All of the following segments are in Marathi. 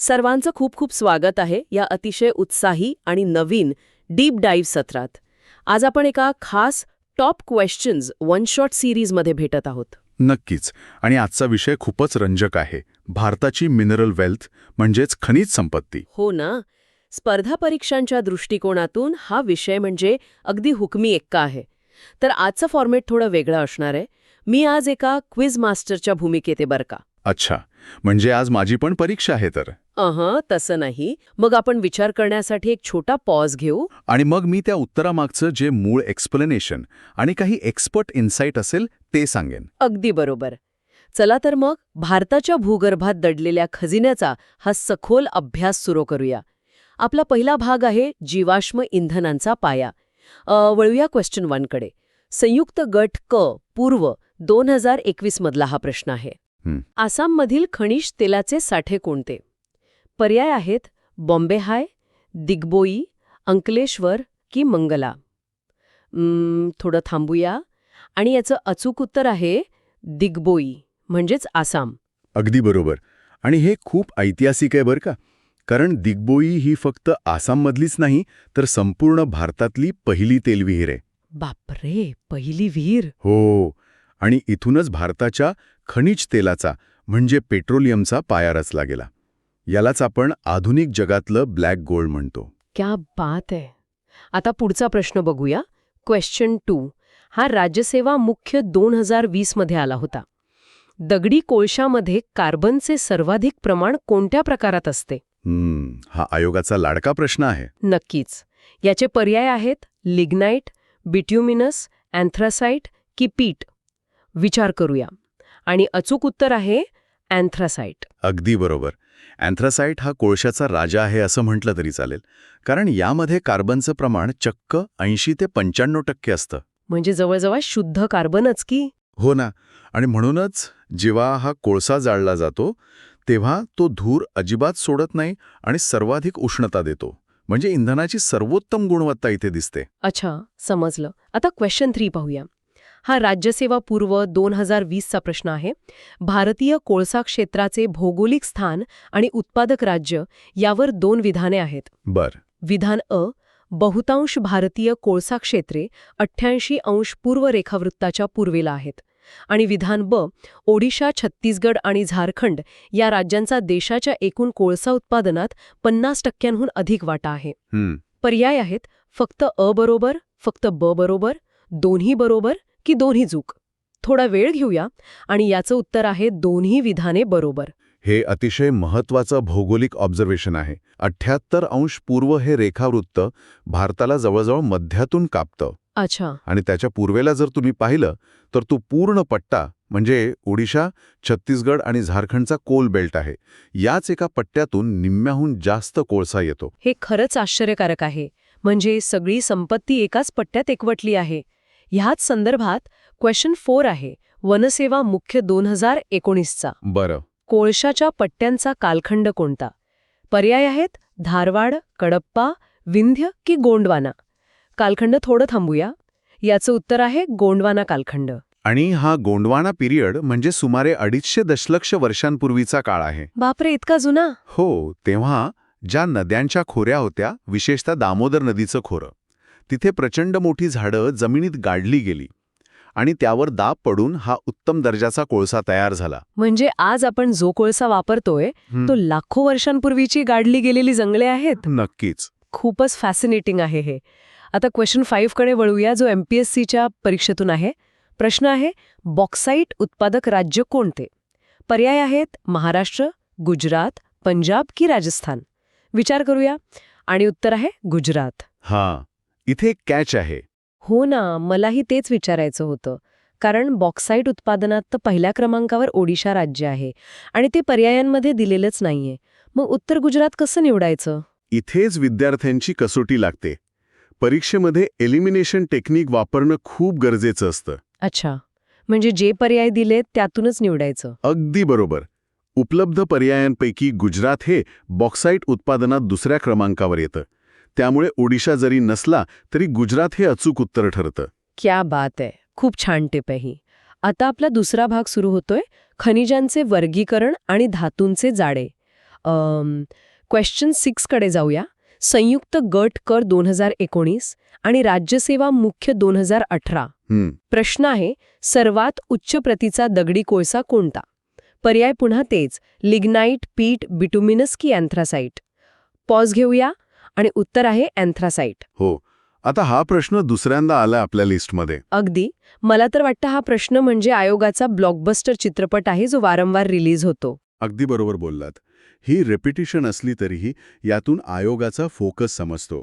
सर्वांचं खूप खूप स्वागत आहे या अतिशय उत्साही आणि नवीन डीप डाईव्ह सत्रात. आज आपण एका खास टॉप क्वेश्चन्स वन शॉट सिरीजमध्ये भेटत आहोत. नक्कीच. आणि आजचा विषय खूपच रंजक आहे. भारताची मिनरल वेल्थ म्हणजेच खनिज संपत्ती. हो ना. स्पर्धा परीक्षांच्या दृष्टिकोनातून हा विषय म्हणजे अगदी हुकमी एक्का आहे. तर आजचं फॉर्मॅट थोडं वेगळं असणार आहे. मी आज एका क्विज मास्टरच्या भूमिकेत आहे बरं का. अच्छा, म्हणजे आज माझी पण परीक्षा आहे तर. तसं नाही. मग आपण विचार करण्यासाठी एक छोटा पॉज घेऊ. आणि मग मी त्या उत्तरामागचं जे मूळ एक्सप्लेनेशन आणि काही एक्सपर्ट इन्साईट असेल ते सांगेन. अगदी बरोबर. चला तर मग भारताच्या भूगर्भात दडलेल्या खजिन्याचा हा सखोल अभ्यास सुरू करूया. आपला पहिला भाग आहे जीवाश्म इंधनांचा पाया. वळूया क्वेश्चन 1 कडे. संयुक्त गट क पूर्व 2021 मधला हा प्रश्न आहे. आसाममधील खनिज तेलाचे साठे कोणते? पर्याय आहेत बॉम्बे हाय, दिग्बोई, अंकलेश्वर की मंगला. थोडं थांबूया. आणि याचं अचूक उत्तर आहे दिग्बोई, म्हणजेच आसाम. अगदी बरोबर. आणि हे खूप ऐतिहासिक आहे बरं का. कारण दिग्बोई ही फक्त आसाममधलीच नाही तर संपूर्ण भारतातली पहिली तेलविहीर आहे. बापरे, पहिली विहीर. हो. आणि इथूनच भारताच्या खनिज तेलाचा म्हणजे पेट्रोलियमचा पाया रचला गेला. यालाच आपण आधुनिक जगातलं ब्लॅक गोल्ड म्हणतो. क्या बात आहे. आता पुढचा प्रश्न बघूया. क्वेश्चन 2 हा राज्यसेवा मुख्य 2020 मध्ये आला होता. दगडी कोळशामध्ये कार्बनचे सर्वाधिक प्रमाण कोणत्या प्रकारात असते? हा आयोगाचा लाडका प्रश्न आहे. नक्कीच. याचे पर्याय आहेत लिग्नाइट, बिट्युमिनस, अँथ्रासाइट की पीट. विचार करूया. आणि अचूक उत्तर आहे अँथ्रासाइट. अगदी बरोबर. अँथ्रासाइट हा कोळशाचा राजा आहे असं म्हटलं तरी चालेल. कारण यामध्ये कार्बनचं प्रमाण चक्क 80 ते 95% असतं. म्हणजे जवळजवळ शुद्ध कार्बनच की. हो ना. आणि म्हणूनच जेव्हा हा कोळसा जाळला जातो तेव्हा तो धूर अजिबात सोडत नाही आणि सर्वाधिक उष्णता देतो. म्हणजे इंधनाची सर्वोत्तम गुणवत्ता इथे दिसते. अच्छा, समजलं. आता क्वेश्चन 3 पाहूया. हा राज्यसेवा पूर्व 2020चा प्रश्न आहे. भारतीय कोळसा क्षेत्राचे भौगोलिक स्थान आणि उत्पादक राज्य यावर 2 विधाने आहेत. बर. विधान अ, बहुतांश भारतीय कोळसा क्षेत्रे 88° पूर्व रेखावृत्ताच्या पूर्वेला आहेत. आणि विधान ब, ओडिशा, छत्तीसगड आणि झारखंड या राज्यांचा देशाच्या एकूण कोळसा उत्पादनात 50%हून अधिक वाटा आहे. पर्याय आहेत फक्त अ बरोबर, फक्त ब बरोबर, दोन्ही बरोबर की दोन्ही चूक. थोडा वेळ घेऊया. आणि याचं उत्तर आहे दोन्ही विधाने बरोबर. हे अतिशय महत्वाचं भौगोलिक ऑब्झर्वेशन आहे. 78° पूर्व हे रेखावृत्त भारताला जवळजवळ मध्यातून कापतं. अच्छा. आणि त्याच्या पूर्वेला जर तुम्ही पाहिलं तर तो पूर्ण पट्टा म्हणजे ओडिशा, छत्तीसगड आणि झारखंडचा कोल बेल्ट आहे. याच एका पट्ट्यातून निम्म्याहून जास्त कोळसा येतो. हे खरंच आश्चर्यकारक आहे. म्हणजे सगळी संपत्ती एकाच पट्ट्यात एकवटली आहे. ह्याच संदर्भात क्वेश्चन 4 आहे वनसेवा मुख्य 2019चा. बरं. कोळशाच्या पट्ट्यांचा कालखंड कोणता? पर्याय आहेत धारवाड, कडप्पा, विंध्य की गोंडवाना. कालखंड थोडं थांबूया. याचं उत्तर आहे गोंडवाना कालखंड. आणि हा गोंडवाना पिरियड म्हणजे सुमारे 250 दशलक्ष वर्षांपूर्वीचा काळ आहे. बापरे, इतका जुना? हो. तेव्हा ज्या नद्यांच्या खोऱ्या होत्या, विशेषतः दामोदर नदीचं खोरं, तिथे प्रचंड मोठी झाडं जमिनीत गाडली गेली आणि त्यावर दाब पडून हा उत्तम दर्जाचा कोळसा तयार झाला. म्हणजे आज आपण जो कोळसा वापरतोय तो लाखो वर्षांपूर्वीची गाडली गेलेली जंगले आहेत. नक्कीच. खूपच फॅसिनेटिंग आहे हे. आता क्वेश्चन 5 कडे वळूया, जो MPSCच्या परीक्षेतून आहे. प्रश्न आहे बॉक्साईट उत्पादक राज्य कोणते? पर्याय आहेत महाराष्ट्र, गुजरात, पंजाब की राजस्थान. विचार करूया. आणि उत्तर आहे गुजरात. इथे एक कॅच आहे. हो ना, मलाही तेच विचारायचं होतं. कारण बॉक्साईट उत्पादनात तर पहिल्या क्रमांकावर ओडिशा राज्य आहे आणि ते पर्यायांमध्ये दिलेलंच नाहीये. मग उत्तर गुजरात कसं निवडायचं? इथेच विद्यार्थ्यांची कसोटी लागते. परीक्षेमध्ये एलिमिनेशन टेक्निक वापरणं खूप गरजेचं असतं. अच्छा, म्हणजे जे पर्याय दिलेत त्यातूनच निवडायचं. अगदी बरोबर. उपलब्ध पर्यायांपैकी गुजरात हे बॉक्साईट उत्पादनात दुसऱ्या क्रमांकावर येतं. त्यामुळे ओडिशा जरी नसला तरी गुजरात हे अचूक उत्तर ठरतं. क्या बात आहे. खूप छान टिप आहे ही. आता आपला दुसरा भाग सुरू होतोय खनिजांचे वर्गीकरण आणि धातूंचे जाळे. क्वेश्चन 6 कडे जाऊया. संयुक्त गट कर 2019 आणि राज्यसेवा मुख्य 2018. प्रश्न आहे, सर्वात उच्च प्रतीचा दगडी कोळसा कोणता? पर्याय पुन्हा तेच, लिग्नाईट, पीट, बिटुमिनस की अँथ्रासाइट. पॉज घेऊया आणि उत्तर आहे अँथ्रासाइट. हो. आता हा प्रश्न दुसऱ्यांदा आला आपल्या लिस्टमध्ये. अगदी. मला तर वाटतं हा प्रश्न म्हणजे आयोगाचा ब्लॉकबस्टर चित्रपट आहे जो वारंवार रिलीज होतो. अगदी बरोबर बोललात. ही रेपिटिशन असली तरीही यातून आयोगाचा फोकस समजतो.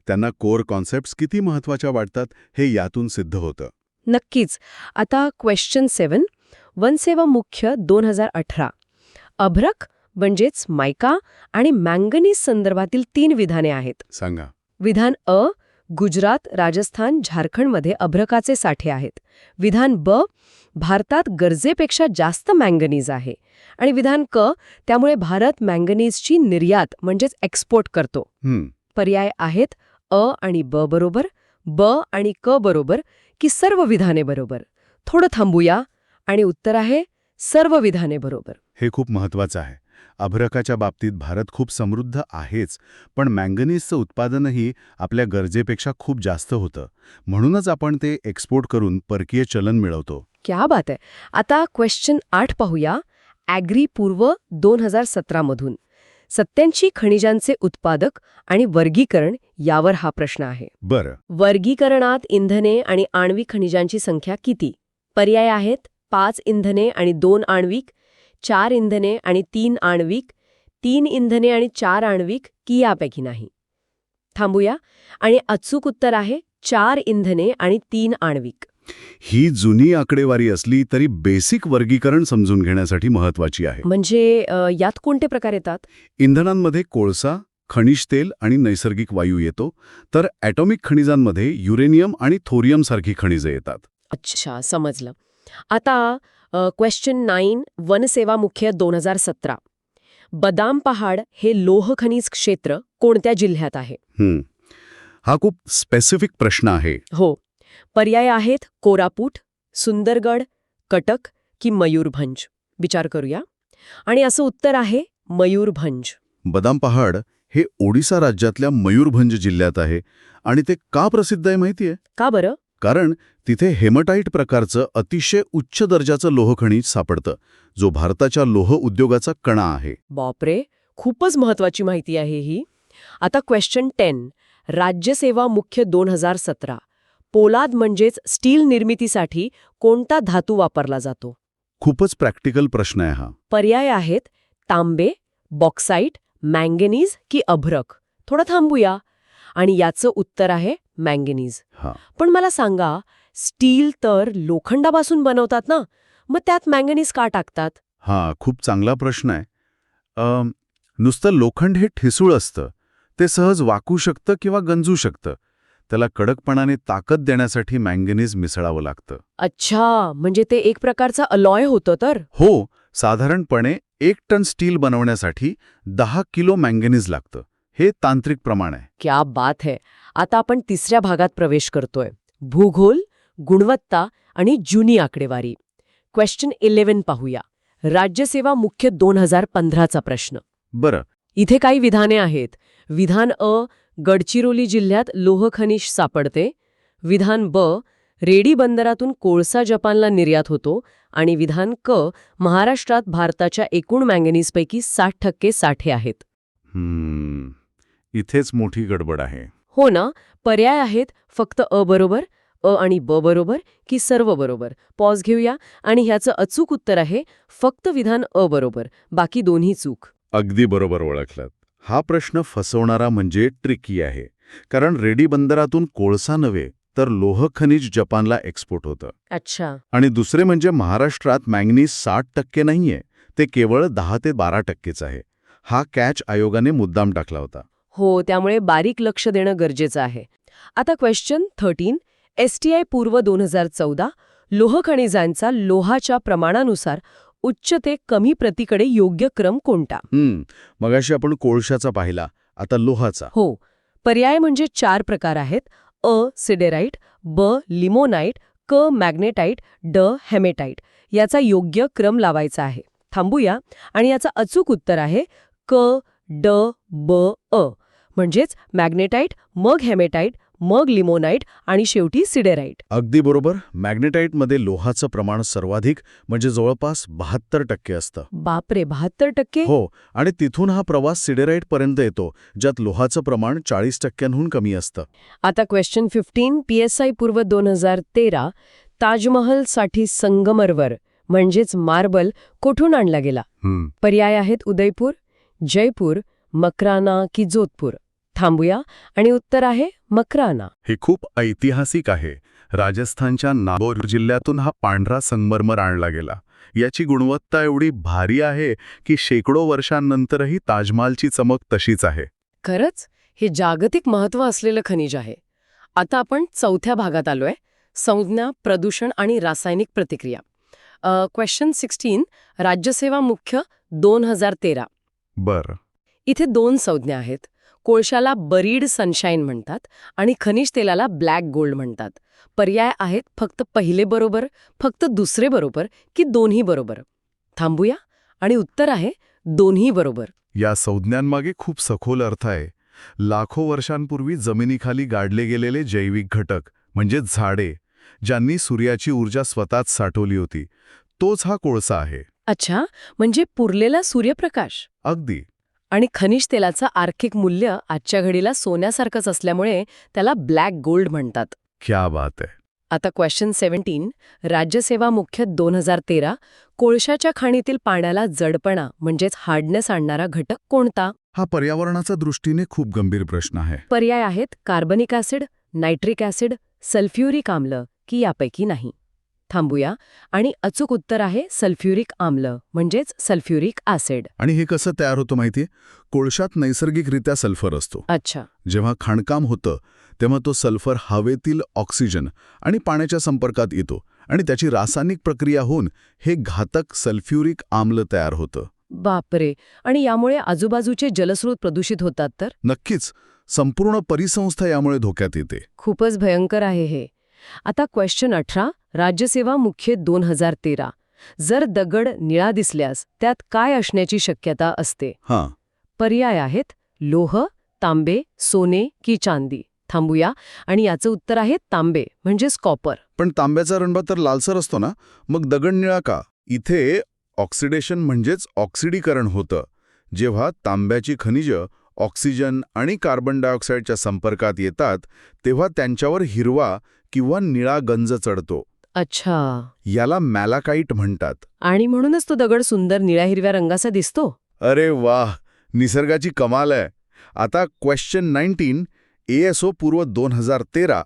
त्यांना कोर कॉन्सेप्ट्स किती महत्वाच्या वाटतात हे यातून सिद्ध होतं. नक्कीच. आता क्वेश्चन 7, वनसेवा मुख्य 2018. अभ्रक म्हणजेच मायका आणि मँगनीज संदर्भातील 3 विधाने आहेत. सांगा. विधान अ, गुजरात, राजस्थान, झारखंडमध्ये अभ्रकाचे साठे आहेत. विधान ब, भारतात गरजेपेक्षा जास्त मँगनीज आहे. आणि विधान क, त्यामुळे भारत मँगनीजची निर्यात म्हणजेच एक्सपोर्ट करतो. पर्याय आहेत अ आणि ब बरोबर, ब आणि क बरोबर की सर्व विधाने बरोबर. थोडं थांबूया आणि उत्तर आहे सर्व विधाने बरोबर. हे खूप महत्वाचं आहे. अभ्रकाच्या बाबतीत भारत खूप समृद्ध आहेच, पण मँगनीजचं उत्पादनही आपल्या गरजेपेक्षा खूप जास्त होतं. म्हणूनच आपण ते एक्सपोर्ट करून परकीय चलन मिळवतो. क्या बात आहे. आता क्वेश्चन 8 पाहूया. ॲग्री पूर्व 2017 मधून 87 खनिजांचे उत्पादक आणि वर्गीकरण यावर हा प्रश्न आहे. बरं. वर्गीकरणात इंधने आणि आण्विक खनिजांची संख्या किती? पर्याय आहेत 5 इंधने आणि 2 आण्विक, 4 इंधने आणि 3 आण्विक, 3 इंधने आणि 4 आण्विक की यापैकी नाही. थांबूया आणि अचूक उत्तर आहे 4 इंधने आणि 3 आण्विक. ही जुनी आकडेवारी असली तरी बेसिक वर्गीकरण समजून घेण्यासाठी महत्वाची आहे. म्हणजे यात कोणते प्रकार येतात? इंधनांमध्ये कोळसा, खनिज तेल आणि नैसर्गिक वायू येतो, तर ॲटॉमिक खनिजांमध्ये युरेनियम आणि थोरियम सारखी खनिजे येतात. अच्छा, समजलं. आता क्वेश्चन 9, वनसेवा मुख्य 2017. बदाम पहाड हे लोह खनिज क्षेत्र कोणत्या जिल्ह्यात आहे? हा खूप स्पेसिफिक प्रश्न आहे. हो. पर्याय आहेत कोरापूट, सुंदरगड, कटक की मयूरभंज. विचार करूया. आणि असं उत्तर आहे मयूरभंज. बदाम पहाड हे ओडिसा राज्यातल्या मयूरभंज जिल्ह्यात आहे आणि ते का प्रसिद्ध आहे माहितीये? का बरं? कारण तिथे हेमटाईट प्रकारचं अतिशय उच्च दर्जाचं लोह खनिज सापडतं, जो भारताच्या लोह उद्योगाचा कणा आहे. बापरे, खूपच महत्वाची माहिती आहे ही. आता क्वेश्चन 10, राज्यसेवा मुख्य 2017. पोलाद म्हणजेच स्टील निर्मितीसाठी कोणता धातू वापरला जातो? खूपच प्रॅक्टिकल प्रश्न आहे हा. पर्याय आहेत तांबे, बॉक्साईट, मँगनीज की अभ्रक. थोडं थांबूया आणि याचं उत्तर आहे मँगनीज. पण मला सांगा, स्टील तर लोखंडापासून बनवतात ना, मग त्यात मँगनीज का टाकतात? खूप चांगला प्रश्न आहे. नुसतं लोखंड हे ठिसूळ असतं. ते सहज वाकू शकतं किंवा गंजू शकतं. त्याला कडकपणाने ताकद देण्यासाठी मँगनीज मिसळावं लागतं. अच्छा, म्हणजे ते एक प्रकारचा अलॉय होतं तर? हो, साधारणपणे 1 टन स्टील बनवण्यासाठी 10 किलो मँगनीज लागतं. हे तांत्रिक प्रमाण आहे. क्या बात है. आता आपण तिसऱ्या भागात प्रवेश करतोय. भूगोल, गुणवत्ता आणि जुनी आकडेवारी. क्वेश्चन 11 पाहूया. राज्यसेवा मुख्य 2015चा प्रश्न. बरं. इथे काही विधाने आहेत. विधान अ, गडचिरोली जिल्ह्यात लोह खनिज सापडते. विधान ब, रेडी बंदरातून कोळसा जपानला निर्यात होतो. आणि विधान क, महाराष्ट्रात भारताच्या एकूण मँगनीजपैकी 60% साठे आहेत. इथेच मोठी गडबड आहे. हो ना. पर्याय आहेत फक्त अ बरोबर, अ आणि ब बरोबर की सर्व बरोबर. पॉज घेऊया आणि ह्याचं अचूक उत्तर आहे फक्त विधान अ बरोबर, बाकी दोन्ही चूक. अगदी बरोबर ओळखलात. हा प्रश्न फसवणारा म्हणजे ट्रिकी आहे. कारण रेडी बंदरातून कोळसा नव्हे तर लोह खनिज जपानला एक्सपोर्ट होतं. अच्छा. आणि दुसरे म्हणजे महाराष्ट्रात मँगनीज 60% नाहीये, ते केवळ 10 ते 12%च आहे. हा कॅच आयोगाने मुद्दाम टाकला होता. हो, त्यामुळे बारीक लक्ष देणं गरजेचं आहे. आता क्वेश्चन 13, STI पूर्व 2014. लोह खनिजांचा लोहाच्या प्रमाणानुसार उच्च ते कमी प्रतीकडे योग्य क्रम कोणता? मगाशी आपण कोळशाचा पाहिला, आता लोहाचा. हो. पर्याय म्हणजे 4 प्रकार आहेत. अ, सिडेराईट, ब, लिमोनाईट, क, मॅग्नेटाईट, ड, हेमेटाईट. याचा योग्य क्रम लावायचा आहे. थांबूया आणि याचं अचूक उत्तर आहे क ड ब अ म्हणजेच मॅग्नेटाइट, मग हेमेटाइट, मग लिमोनाइट आणि शेवटी सिडेराइट. अगदी बरोबर. मॅग्नेटाईटमध्ये लोहाचं प्रमाण सर्वाधिक म्हणजे जवळपास 72% असतं. बापरे, 72%? हो, आणि तिथून हा प्रवास सिडेराईटपर्यंत येतो, ज्यात लोहाचं प्रमाण 40%हून कमी असतं. आता क्वेश्चन 15 PSI पूर्व 2013 ताजमहलसाठी संगमरवर म्हणजेच मार्बल कुठून आणला गेला? पर्याय आहेत उदयपूर, जयपूर, मकराना की जोधपूर. थांबूया आणि उत्तर आहे मकराना. हे खूप ऐतिहासिक आहे. राजस्थानच्या नागौर जिल्ह्यातून हा पांढरा संगमरमर आणला गेला. याची गुणवत्ता एवढी भारी आहे की शेकडो वर्षांनंतरही ताजमहालची चमक तशीच आहे. खरंच हे जागतिक महत्त्व असलेलं खनिज आहे. आता आपण चौथ्या भागात आलोय, संज्ञा, प्रदूषण आणि रासायनिक प्रतिक्रिया. क्वेश्चन 16 राज्यसेवा मुख्य 2013. बरं. इथे 2 संज्ञा आहेत. कोळशाला बरीड सनशाईन म्हणतात आणि खनिज तेलाला ब्लॅक गोल्ड म्हणतात. पर्याय आहेत फक्त पहिले बरोबर, फक्त दुसरे बरोबर की दोन्ही बरोबर. थांबूया आणि उत्तर आहे दोन्ही बरोबर. या संज्ञांमागे खूप सखोल अर्थ आहे. लाखो वर्षांपूर्वी जमिनीखाली गाडले गेलेले जैविक घटक म्हणजे झाडे, ज्यांनी सूर्याची ऊर्जा स्वतःच साठवली होती, तोच हा कोळसा आहे. अच्छा, म्हणजे पुरलेला सूर्यप्रकाश. अगदी. आणि खनिज तेलाचं आर्थिक मूल्य आजच्या घडीला सोन्यासारखंच असल्यामुळे त्याला ब्लॅक गोल्ड म्हणतात. क्या बात आहे. आता क्वेश्चन 17 राज्यसेवा मुख्य 2013 कोळशाच्या खाणीतील पाण्याला जडपणा म्हणजेच हार्डनेस आणणारा घटक कोणता? हा पर्यावरणाचा दृष्टीने खूप गंभीर प्रश्न आहे. पर्याय आहेत कार्बनिक ॲसिड, नायट्रिक ॲसिड, सल्फ्युरिक आम्ल की यापैकी नाही. थांबूया आणि अचूक उत्तर आहे सल्फ्युरिक आम्ल म्हणजेच सल्फ्युरिक ॲसिड. आणि हे कसं तयार होतं माहितीये? कोळशात नैसर्गिकरित्या सल्फर असतो. अच्छा. जेव्हा खाणकाम होतं तेव्हा तो सल्फर हवेतील ऑक्सिजन आणि पाण्याच्या संपर्कात येतो आणि त्याची रासायनिक प्रक्रिया होऊन हे घातक सल्फ्युरिक आम्ल तयार होतं. बापरे, आणि यामुळे आजूबाजूचे जलस्रोत प्रदूषित होतात तर? नक्कीच. संपूर्ण परिसंस्था यामुळे धोक्यात येते. खूपच भयंकर आहे हे. आता क्वेश्चन 18 राज्यसेवा मुख्य 2013 जर दगड निळा दिसल्यास त्यात काय असण्याची शक्यता असते? हां. पर्याय आहेत लोह, तांबे, सोने की चांदी. थांबूया आणि याचं उत्तर आहे तांबे म्हणजेच कॉपर. पण तांब्याचा रंग तर लालसर असतो ना, मग दगड निळा का? इथे ऑक्सिडेशन म्हणजेच ऑक्सिडीकरण होतं. जेव्हा तांब्याची खनिजं ऑक्सिजन आणि कार्बन डायऑक्साईडच्या संपर्कात येतात तेव्हा त्यांच्यावर हिरवा किंवा निळा गंज चढतो. अच्छा. याला मॅलाकाईट म्हणतात. आणि म्हणूनच तो दगड सुंदर निळ्या हिरव्या रंगाचा दिसतो. अरे वाह, निसर्गाची कमाल आहे. आता क्वेश्चन 19 ASO पूर्व 2013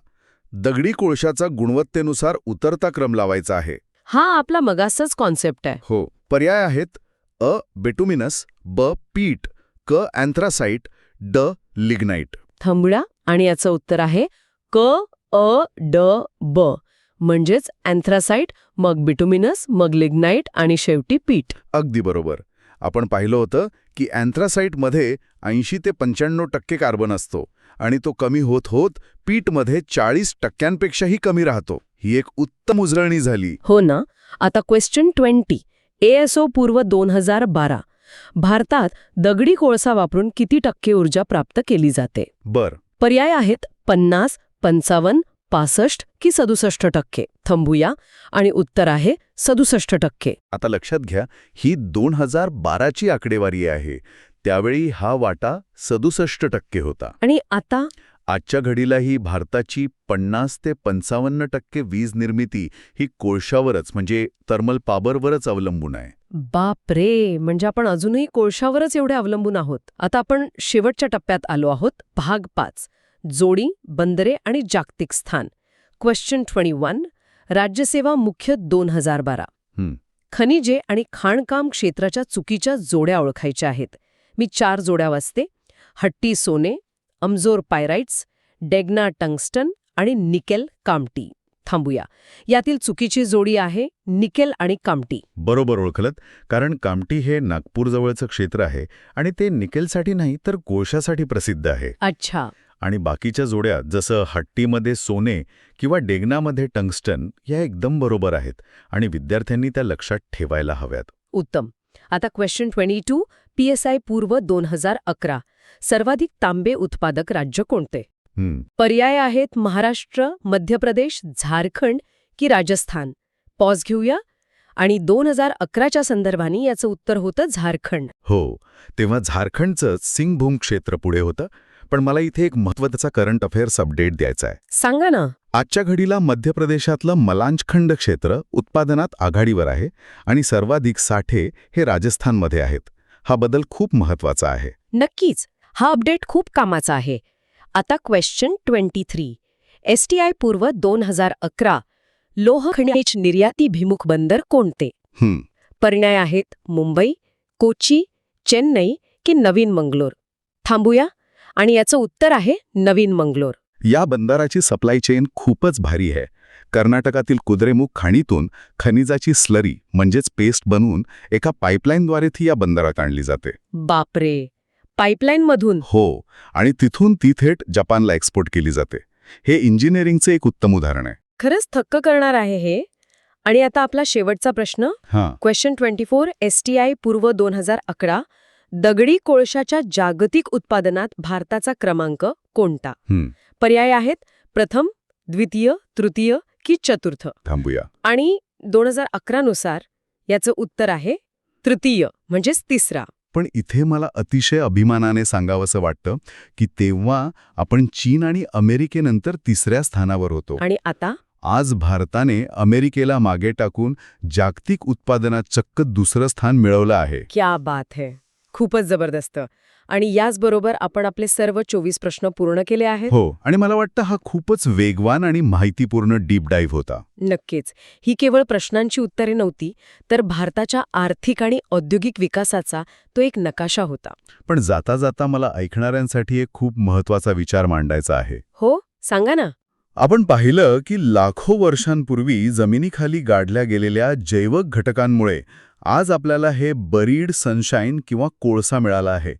दगडी कोळशाचा गुणवत्तेनुसार उतरता क्रम लावायचा आहे. हा आपला मगाचाच कॉन्सेप्ट आहे. हो. पर्याय आहेत अ बेटुमिनस, ब पीट, क अँथ्रासाइट, ड लिग्नाइट. थांबूया आणि याचं उत्तर आहे क अ ड ब म्हणजेच अँथ्रासाइट, मग बिटुमिनस, मग लिग्नाइट आणि शेवटी पीठ. अगदी बरोबर. आपण पाहिलं होतं की अँथ्रासाइटमध्ये 80 ते 95% कार्बन असतो आणि तो कमी होत होत पीठमध्ये 40%पेक्षाही कमी राहतो. ही एक उत्तम उजळणी झाली. हो ना. आता क्वेश्चन 20 ASO पूर्व 2012 भारतात दगडी कोळसा वापरून किती टक्के ऊर्जा प्राप्त केली जाते? बर. पर्याय आहेत 50, 55, 65 की 67%. थांबूया आणि उत्तर आहे 67%. आता लक्षात घ्या, ही 2012ची आकडेवारी आहे. त्यावेळी हा वाटा 67% होता. आणि आता आजच्या घडीलाही भारताची 50 ते 55% वीज निर्मिती ही कोळशावरच म्हणजे थर्मल पॉवरवरच अवलंबून आहे. बाप रे, म्हणजे आपण अजूनही कोळशावरच एवढे अवलंबून आहोत. आता आपण शेवटच्या टप्प्यात आलो आहोत. भाग 5 जोडी, बंदरे आणि जागतिक स्थान. क्वेश्चन 21 राज्यसेवा मुख्य 2012 खनिजे आणि खाणकाम क्षेत्राच्या चुकीच्या जोड्या ओळखायच्या आहेत. मी 4 जोड्या वाचते. हट्टी सोने, अमजोर पायराइट्स, डेग्ना टंगस्टन आणि निकेल कामटी. थांबूया. यातील चुकीची जोडी आहे निकेल आणि कामटी. बरोबर ओळखलत, कारण कामटी हे नागपूरजवळचं क्षेत्र आहे आणि ते निकेलसाठी नाही तर कोळशासाठी प्रसिद्ध आहे. अच्छा. आणि बाकीच्या जोड्या जसं हट्टीमध्ये सोने किंवा डेग्नामध्ये टंगस्टन या एकदम बरोबर आहेत आणि विद्यार्थ्यांनी त्या लक्षात ठेवायला हव्यात. उत्तम. आता क्वेश्चन 22 PSI पूर्व 2011 सर्वाधिक तांबे उत्पादक राज्य कोणते? पर्याय आहेत महाराष्ट्र, मध्य प्रदेश, झारखंड की राजस्थान. पॉज घेऊया. आणि 2011च्या संदर्भाने याचं उत्तर होतं झारखंड. हो, तेव्हा झारखंडचं सिंगभूम क्षेत्र पुढे होतं. पण मला इथे एक महत्त्वाचा करंट अफेअर्स अपडेट द्यायचा आहे. सांगा ना. आजच्या घडीला मध्य प्रदेशातलं मलांचखंड क्षेत्र उत्पादनात आघाडीवर आहे आणि सर्वाधिक साठे हे राजस्थानमध्ये आहेत. हा बदल खूप महत्त्वाचा आहे. नक्कीच. हा अपडेट खूप कामाचा आहे. आता क्वेश्चन 23. STI पूर्व 2011 लोह खनिज निर्यातीभिमुख बंदर कोणते? पर्याय आहेत मुंबई, कोची, चेन्नई की नवीन मंगलोर. थांबूया. आणि याचं उत्तर आहे नवीन मंगलोर. या बंदराची सप्लाय चेन खूपच भारी आहे. कर्नाटकातील कुद्रेमुख खाणीतून खनिजाची स्लरी म्हणजेच पेस्ट बनवून एका पाईपलाईनद्वारे ती या बंदरात आणली जाते. बापरे, पाईपलाईनमधून? हो, आणि तिथून ती थेट जपानला एक्सपोर्ट केली जाते. हे इंजिनिअरिंगचे एक उत्तम उदाहरण आहे. खरंच थक्क करणार आहे हे. आणि आता आपला शेवटचा प्रश्न, क्वेश्चन 24. STI पूर्व 2011 दगडी कोळशाच्या जागतिक उत्पादनात भारताचा क्रमांक कोणता? पर्याय आहेत प्रथम, द्वितीय, तृतीय की चतुर्थ. थांबूया. आणि 2011 नुसार याचं उत्तर आहे तृतीय, म्हणजेच तिसरा. पण इथे मला अतिशय अभिमानाने सांगावंसं वाटतं की तेव्हा आपण चीन आणि अमेरिकेनंतर तिसऱ्या स्थानावर होतो. आणि आता आज भारताने अमेरिकेला मागे टाकून जागतिक उत्पादनात चक्क दुसरं स्थान मिळवलं आहे. क्या बात है. खूपच जबरदस्त. आणि याचबरोबर आपण आपले सर्व 24 प्रश्न पूर्ण केले आहेत. हो, आणि मला वाटतं हा खूपच वेगवान आणि माहितीपूर्ण डीप डाईव्ह होता. नक्कीच. ही केवळ प्रश्नांची उत्तरे नव्हती, तर भारताच्या आर्थिक आणि औद्योगिक विकासाचा तो एक नकाशा होता. पण जाता जाता मला ऐकणाऱ्यांसाठी एक खूप महत्त्वाचा विचार मांडायचा आहे. हो, सांगा ना. आपण पाहिलं की लाखो वर्षांपूर्वी जमिनीखाली गाडल्या गेलेल्या जैविक घटकांमुळे आज आपल्याला हे बरीड सनशाईन किंवा कोळसा मिळाला आहे,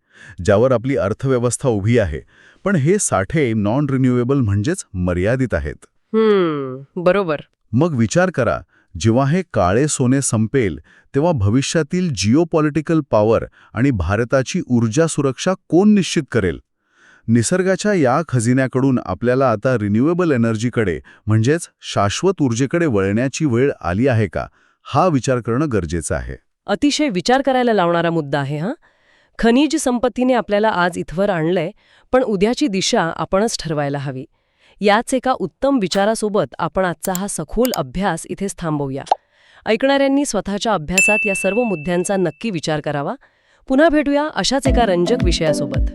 ज्यावर आपली अर्थव्यवस्था उभी आहे. पण हे साठे नॉन रिन्युएबल म्हणजेच मर्यादित आहेत. बरोबर. मग विचार करा, जेव्हा हे काळे सोने संपेल तेव्हा भविष्यातील जिओपॉलिटिकल पॉवर आणि भारताची ऊर्जा सुरक्षा कोण निश्चित करेल? निसर्गाच्या या खजिन्याकडून आपल्याला आता रिन्युएबल एनर्जीकडे म्हणजेच शाश्वत ऊर्जेकडे वळण्याची वेळ आली आहे का, हा विचार करणं गरजेचं आहे. अतिशय विचार करायला लावणारा मुद्दा आहे हा. खनिज संपत्तीने आपल्याला आज इथवर आणलंय, पण उद्याची दिशा आपणच ठरवायला हवी. याच एका उत्तम विचारासोबत आपण आजचा हा सखोल अभ्यास इथेच थांबवूया. ऐकणाऱ्यांनी स्वतःच्या अभ्यासात या सर्व मुद्द्यांचा नक्की विचार करावा. पुन्हा भेटूया अशाच एका रंजक विषयासोबत.